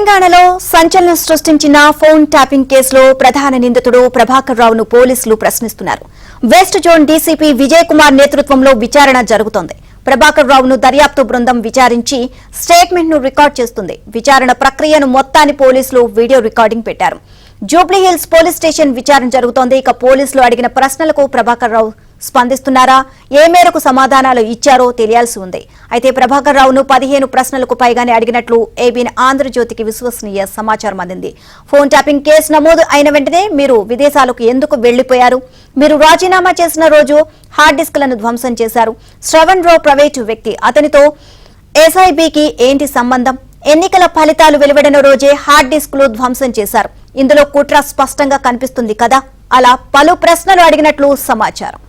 తెలంగాణలో సంచలనం సృష్టించిన ఫోన్ ట్యాపింగ్ కేసులో ప్రధాన నిందితుడు ప్రభాకర్ రావును పోలీసులు ప్రశ్నిస్తున్నారు. West zone DCP Vijay Kumar నేతృత్వంలో విచారణ జరుగుతోంది. ప్రభాకర్ రావును దర్యాప్తు బృందం విచారించి స్టేట్మెంట్ ను రికార్డ్ చేస్తుంది. విచారణ ప్రక్రియను మొత్తాన్ని పోలీసులు వీడియో రికార్డింగ్ పెట్టారు. జూబ్లీహిల్స్ పోలీస్ స్టేషన్ విచారణ జరుగుతోంది. ఇక పోలీసులు అడిగిన ప్రశ్నలకు ప్రభాకర్ రావు స్పందిస్తున్నారా, ఏ మేరకు సమాధానాలు ఇచ్చారో తెలియాల్సి ఉంది. అయితే ప్రభాకర్ రావును 15 ప్రశ్నలకు పైగానే అడిగినట్లు ఏబీఎన్ ఆంధ్రజ్యోతికి విశ్వసనీయ సమాచారం అందింది. ఫోన్ ట్యాపింగ్ కేసు నమోదు అయిన వెంటనే మీరు విదేశాలకు ఎందుకు వెళ్లిపోయారు, మీరు రాజీనామా చేసిన రోజు హార్డ్ డిస్క్లను ధ్వంసం చేశారు, శ్రవణ్ రావు ప్రైవేటు వ్యక్తి, అతనితో ఎస్ఐబికి ఏంటి సంబంధం, ఎన్నికల ఫలితాలు వెలువడిన రోజే హార్డ్ డిస్క్లు ధ్వంసం చేశారు, ఇందులో కుట్ర స్పష్టంగా కనిపిస్తుంది కదా, అలా పలు ప్రశ్నలు అడిగినట్లు సమాచారం.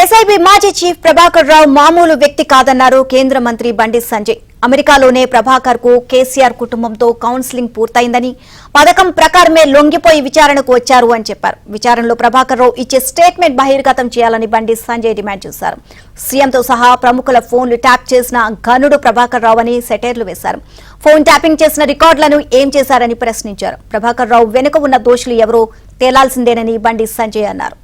ఎస్ఐబి మాజీ చీఫ్ ప్రభాకర్ రావు మామూలు వ్యక్తి కాదన్నారు కేంద్ర మంత్రి బండి సంజయ్. అమెరికాలోనే ప్రభాకర్ కు కేసీఆర్ కుటుంబంతో కౌన్సిలింగ్ పూర్తయిందని, పథకం ప్రకారమే లొంగిపోయి విచారణకు వచ్చారు అని చెప్పారు. విచారణలో ప్రభాకర్ రావు ఇచ్చే స్టేట్మెంట్ బహిర్గతం చేయాలని బండి సంజయ్ డిమాండ్ చేశారు. సీఎంతో సహా ప్రముఖుల ఫోన్లు ట్యాప్ చేసిన ఘనుడు ప్రభాకర్ రావు అని సెటైర్లు వేశారు. ఫోన్ ట్యాపింగ్ చేసిన రికార్డులను ఏం చేశారని ప్రశ్నించారు. ప్రభాకర్ రావు వెనుక ఉన్న దోషులు ఎవరో తేలాల్సిందేనని బండి సంజయ్ అన్నారు.